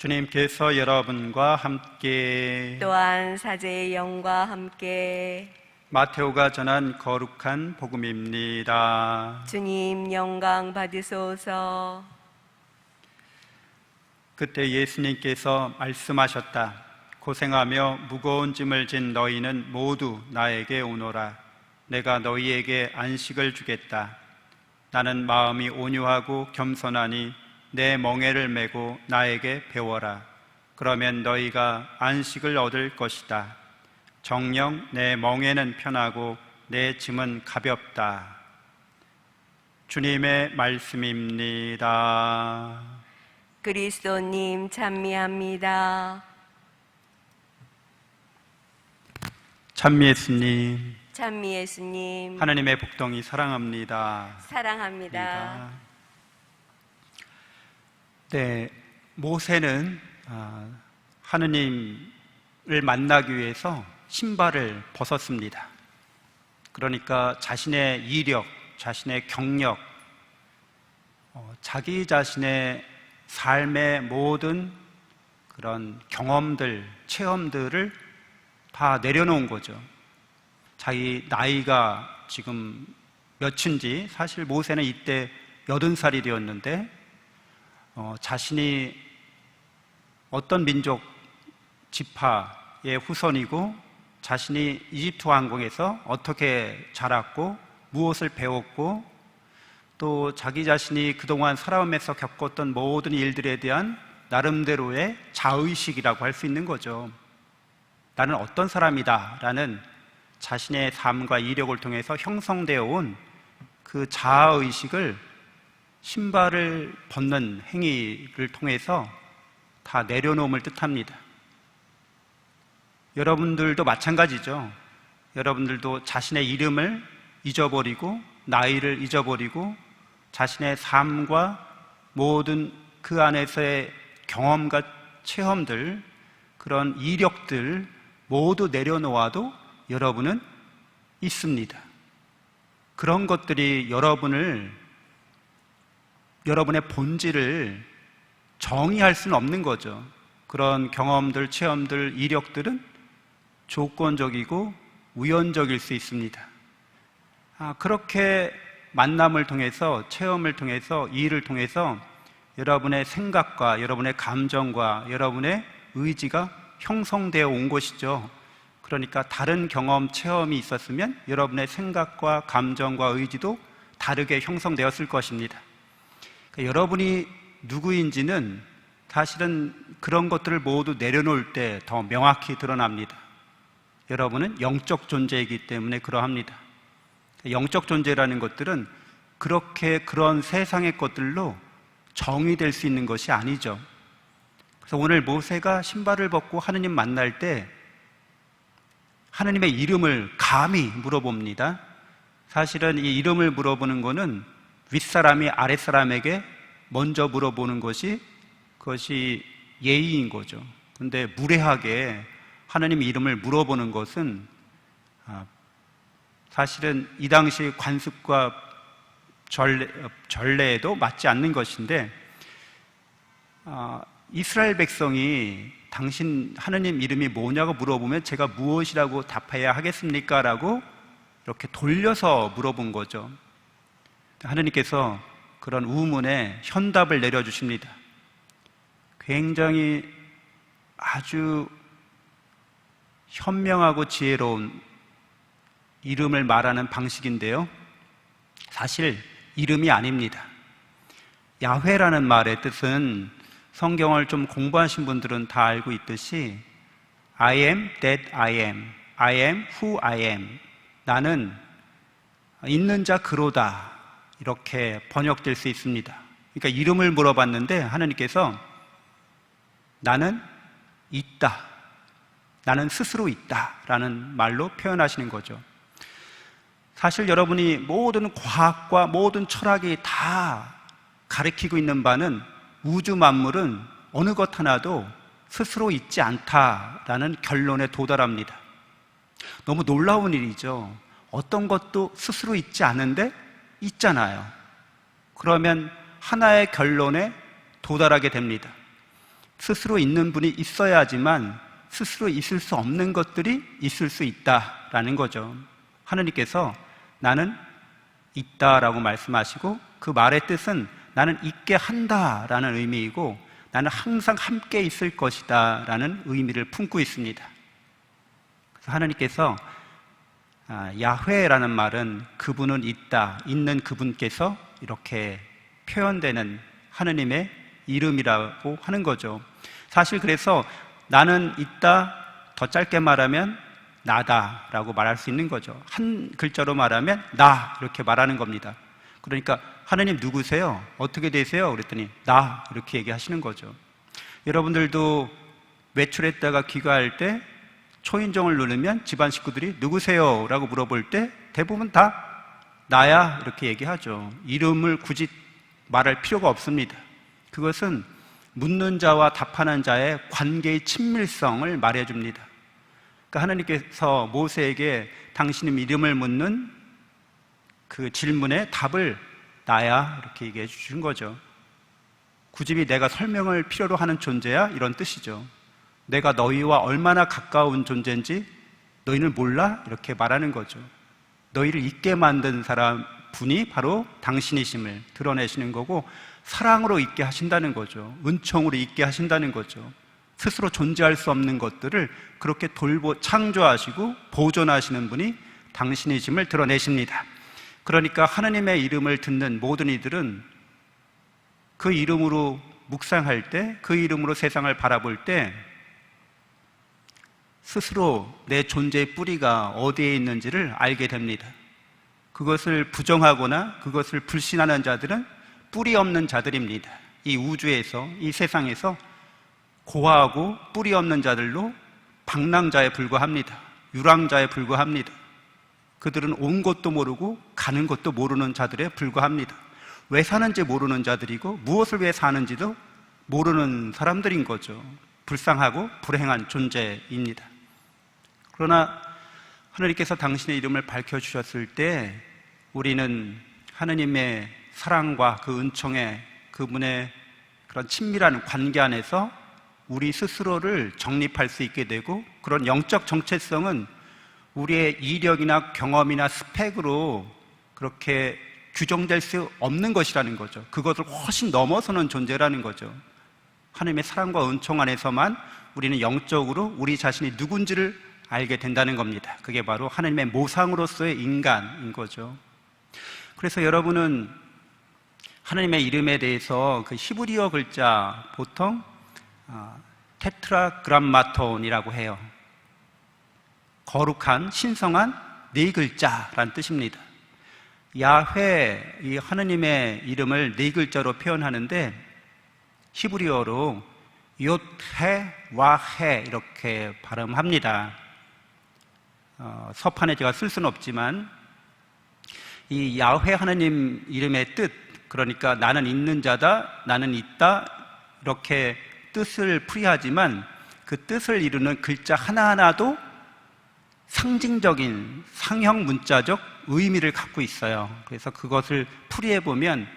주님께서 여러분과 함께 또한 사제의 영과 함께 마테오가 전한 거룩한 복음입니다. 주님 영광 받으소서. 그때 예수님께서 말씀하셨다. 고생하며 무거운 짐을 진 너희는 모두 나에게 오너라. 내가 너희에게 안식을 주겠다. 나는 마음이 온유하고 겸손하니 내 멍에를 메고 나에게 배워라. 그러면 너희가 안식을 얻을 것이다. 정녕 내 멍에는 편하고 내 짐은 가볍다. 주님의 말씀입니다. 그리스도님 찬미합니다. 찬미 예수님, 찬미 예수님 하나님의 복덩이 사랑합니다. 사랑합니다. 네, 모세는 하느님을 만나기 위해서 신발을 벗었습니다. 그러니까 자신의 이력, 자신의 경력, 자기 자신의 삶의 모든 그런 경험들, 체험들을 다 내려놓은 거죠. 자기 나이가 지금 몇인지, 사실 모세는 이때 80살이 되었는데 자신이 어떤 민족 지파의 후손이고 자신이 이집트 왕궁에서 어떻게 자랐고 무엇을 배웠고 또 자기 자신이 그동안 살아오면서 겪었던 모든 일들에 대한 나름대로의 자의식이라고 할 수 있는 거죠. 나는 어떤 사람이다 라는 자신의 삶과 이력을 통해서 형성되어 온 그 자아의식을 신발을 벗는 행위를 통해서 다 내려놓음을 뜻합니다. 여러분들도 마찬가지죠. 여러분들도 자신의 이름을 잊어버리고 나이를 잊어버리고 자신의 삶과 모든 그 안에서의 경험과 체험들, 그런 이력들 모두 내려놓아도 여러분은 있습니다. 그런 것들이 여러분의 본질을 정의할 수는 없는 거죠. 그런 경험들, 체험들, 이력들은 조건적이고 우연적일 수 있습니다. 그렇게 만남을 통해서, 체험을 통해서, 일을 통해서 여러분의 생각과 여러분의 감정과 여러분의 의지가 형성되어 온 것이죠. 그러니까 다른 경험, 체험이 있었으면 여러분의 생각과 감정과 의지도 다르게 형성되었을 것입니다. 그러니까 여러분이 누구인지는 사실은 그런 것들을 모두 내려놓을 때 더 명확히 드러납니다. 여러분은 영적 존재이기 때문에 그러합니다. 영적 존재라는 것들은 그렇게 그런 세상의 것들로 정의될 수 있는 것이 아니죠. 그래서 오늘 모세가 신발을 벗고 하느님 만날 때 하느님의 이름을 감히 물어봅니다. 사실은 이 이름을 물어보는 것은 윗사람이 아랫사람에게 먼저 물어보는 그것이 예의인 거죠. 근데 무례하게 하느님 이름을 물어보는 것은 사실은 이 당시 관습과 전례에도 맞지 않는 것인데, 이스라엘 백성이 당신 하느님 이름이 뭐냐고 물어보면 제가 무엇이라고 답해야 하겠습니까? 라고 이렇게 돌려서 물어본 거죠. 하느님께서 그런 우문에 현답을 내려주십니다. 굉장히 아주 현명하고 지혜로운 이름을 말하는 방식인데요, 사실 이름이 아닙니다. 야훼라는 말의 뜻은 성경을 좀 공부하신 분들은 다 알고 있듯이 I am that I am, I am who I am, 나는 있는 자 그로다, 이렇게 번역될 수 있습니다. 그러니까 이름을 물어봤는데 하느님께서 나는 있다, 나는 스스로 있다 라는 말로 표현하시는 거죠. 사실 여러분이 모든 과학과 모든 철학이 다 가리키고 있는 바는 우주 만물은 어느 것 하나도 스스로 있지 않다라는 결론에 도달합니다. 너무 놀라운 일이죠. 어떤 것도 스스로 있지 않은데 있잖아요. 그러면 하나의 결론에 도달하게 됩니다. 스스로 있는 분이 있어야지만 스스로 있을 수 없는 것들이 있을 수 있다라는 거죠. 하느님께서 나는 있다라고 말씀하시고 그 말의 뜻은 나는 있게 한다라는 의미이고 나는 항상 함께 있을 것이다 라는 의미를 품고 있습니다. 그래서 하나님께서 야훼라는 말은 그분은 있다, 있는 그분께서 이렇게 표현되는 하느님의 이름이라고 하는 거죠. 사실 그래서 나는 있다, 더 짧게 말하면 나다라고 말할 수 있는 거죠. 한 글자로 말하면 나 이렇게 말하는 겁니다. 그러니까 하느님 누구세요? 어떻게 되세요? 그랬더니 나 이렇게 얘기하시는 거죠. 여러분들도 외출했다가 귀가할 때 초인종을 누르면 집안 식구들이 누구세요? 라고 물어볼 때 대부분 다 나야 이렇게 얘기하죠. 이름을 굳이 말할 필요가 없습니다. 그것은 묻는 자와 답하는 자의 관계의 친밀성을 말해줍니다. 그러니까 하나님께서 모세에게 당신의 이름을 묻는 그 질문에 답을 나야 이렇게 얘기해 주신 거죠. 굳이 내가 설명을 필요로 하는 존재야? 이런 뜻이죠. 내가 너희와 얼마나 가까운 존재인지 너희는 몰라? 이렇게 말하는 거죠. 너희를 있게 만든 사람 분이 바로 당신이심을 드러내시는 거고 사랑으로 있게 하신다는 거죠. 은총으로 있게 하신다는 거죠. 스스로 존재할 수 없는 것들을 그렇게 창조하시고 보존하시는 분이 당신이심을 드러내십니다. 그러니까 하나님의 이름을 듣는 모든 이들은 그 이름으로 묵상할 때, 그 이름으로 세상을 바라볼 때 스스로 내 존재의 뿌리가 어디에 있는지를 알게 됩니다. 그것을 부정하거나 그것을 불신하는 자들은 뿌리 없는 자들입니다. 이 우주에서, 이 세상에서 고아하고 뿌리 없는 자들로 방랑자에 불과합니다. 유랑자에 불과합니다. 그들은 온 것도 모르고 가는 것도 모르는 자들에 불과합니다. 왜 사는지 모르는 자들이고 무엇을 위해 사는지도 모르는 사람들인 거죠. 불쌍하고 불행한 존재입니다. 그러나 하나님께서 당신의 이름을 밝혀주셨을 때 우리는 하나님의 사랑과 그 은총에 그분의 그런 친밀한 관계 안에서 우리 스스로를 정립할 수 있게 되고 그런 영적 정체성은 우리의 이력이나 경험이나 스펙으로 그렇게 규정될 수 없는 것이라는 거죠. 그것을 훨씬 넘어서는 존재라는 거죠. 하나님의 사랑과 은총 안에서만 우리는 영적으로 우리 자신이 누군지를 알게 된다는 겁니다. 그게 바로 하나님의 모상으로서의 인간인 거죠. 그래서 여러분은 하나님의 이름에 대해서 그 히브리어 글자 보통 테트라그람마톤이라고 해요. 거룩한, 신성한 네 글자라는 뜻입니다. 야훼, 이 하느님의 이름을 네 글자로 표현하는데 히브리어로 욤해, 와해 이렇게 발음합니다. 서판에 제가 쓸 수는 없지만 이 야훼 하느님 이름의 뜻, 그러니까 나는 있는 자다, 나는 있다 이렇게 뜻을 풀이하지만 그 뜻을 이루는 글자 하나하나도 상징적인 상형 문자적 의미를 갖고 있어요. 그래서 그것을 풀이해보면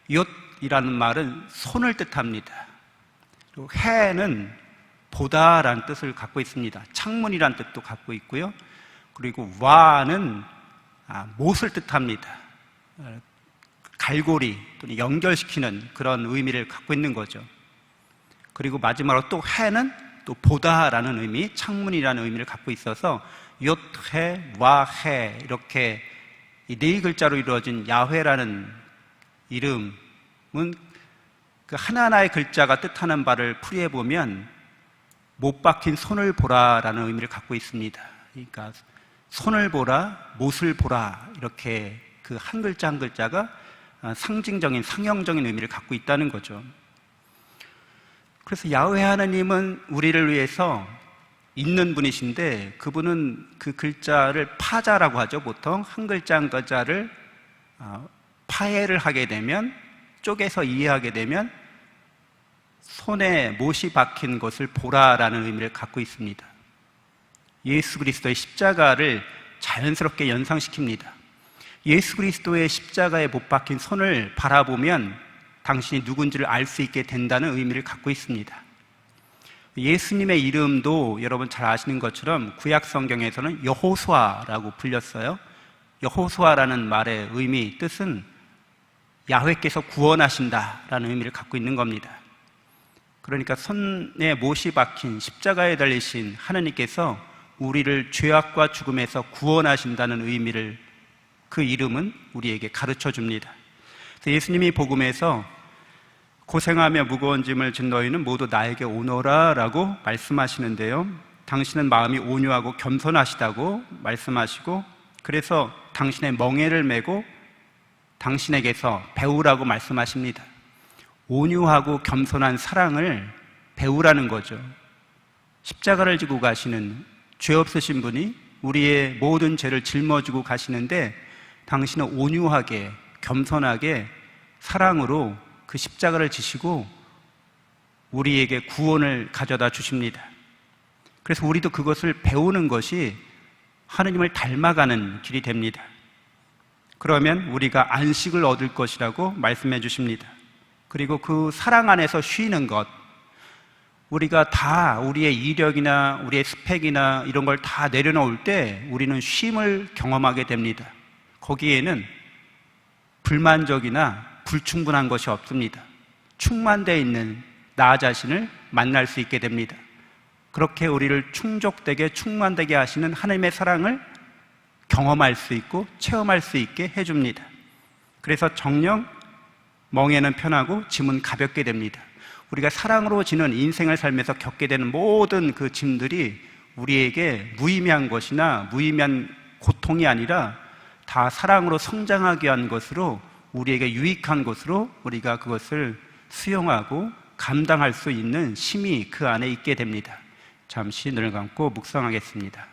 욤이라는 말은 손을 뜻합니다. 그리고 해는 보다라는 뜻을 갖고 있습니다. 창문이라는 뜻도 갖고 있고요. 그리고 와는 못을 뜻합니다. 갈고리 또는 연결시키는 그런 의미를 갖고 있는 거죠. 그리고 마지막으로 또 해는 또 보다라는 의미, 창문이라는 의미를 갖고 있어서 욤해, 와해 이렇게 이 네 글자로 이루어진 야훼라는 이름은 그 하나하나의 글자가 뜻하는 바를 풀이해보면 못 박힌 손을 보라라는 의미를 갖고 있습니다. 그러니까 손을 보라, 못을 보라 이렇게 그 한 글자 한 글자가 상징적인, 상형적인 의미를 갖고 있다는 거죠. 그래서 야훼 하나님은 우리를 위해서 있는 분이신데 그분은 그 글자를 파자라고 하죠. 보통 한 글자 한 글자를 파해를 하게 되면, 쪼개서 이해하게 되면 손에 못이 박힌 것을 보라라는 의미를 갖고 있습니다. 예수 그리스도의 십자가를 자연스럽게 연상시킵니다. 예수 그리스도의 십자가에 못 박힌 손을 바라보면 당신이 누군지를 알 수 있게 된다는 의미를 갖고 있습니다. 예수님의 이름도 여러분 잘 아시는 것처럼 구약 성경에서는 여호수아라고 불렸어요. 여호수아라는 말의 의미, 뜻은 야훼께서 구원하신다라는 의미를 갖고 있는 겁니다. 그러니까 손에 못이 박힌 십자가에 달리신 하나님께서 우리를 죄악과 죽음에서 구원하신다는 의미를, 그 이름은 우리에게 가르쳐 줍니다. 예수님이 복음에서 고생하며 무거운 짐을 진 너희는 모두 나에게 오너라 라고 말씀하시는데요, 당신은 마음이 온유하고 겸손하시다고 말씀하시고, 그래서 당신의 멍에를 메고 당신에게서 배우라고 말씀하십니다. 온유하고 겸손한 사랑을 배우라는 거죠. 십자가를 지고 가시는 죄 없으신 분이 우리의 모든 죄를 짊어지고 가시는데, 당신은 온유하게 겸손하게 사랑으로 그 십자가를 지시고 우리에게 구원을 가져다 주십니다. 그래서 우리도 그것을 배우는 것이 하느님을 닮아가는 길이 됩니다. 그러면 우리가 안식을 얻을 것이라고 말씀해 주십니다. 그리고 그 사랑 안에서 쉬는 것, 우리가 다 우리의 이력이나 우리의 스펙이나 이런 걸 다 내려놓을 때 우리는 쉼을 경험하게 됩니다. 거기에는 불만족이나 불충분한 것이 없습니다. 충만되어 있는 나 자신을 만날 수 있게 됩니다. 그렇게 우리를 충족되게 충만되게 하시는 하나님의 사랑을 경험할 수 있고 체험할 수 있게 해줍니다. 그래서 정녕 멍에는 편하고 짐은 가볍게 됩니다. 우리가 사랑으로 지는 인생을 살면서 겪게 되는 모든 그 짐들이 우리에게 무의미한 것이나 무의미한 고통이 아니라 다 사랑으로 성장하게 한 것으로, 우리에게 유익한 것으로 우리가 그것을 수용하고 감당할 수 있는 힘이 그 안에 있게 됩니다. 잠시 눈을 감고 묵상하겠습니다.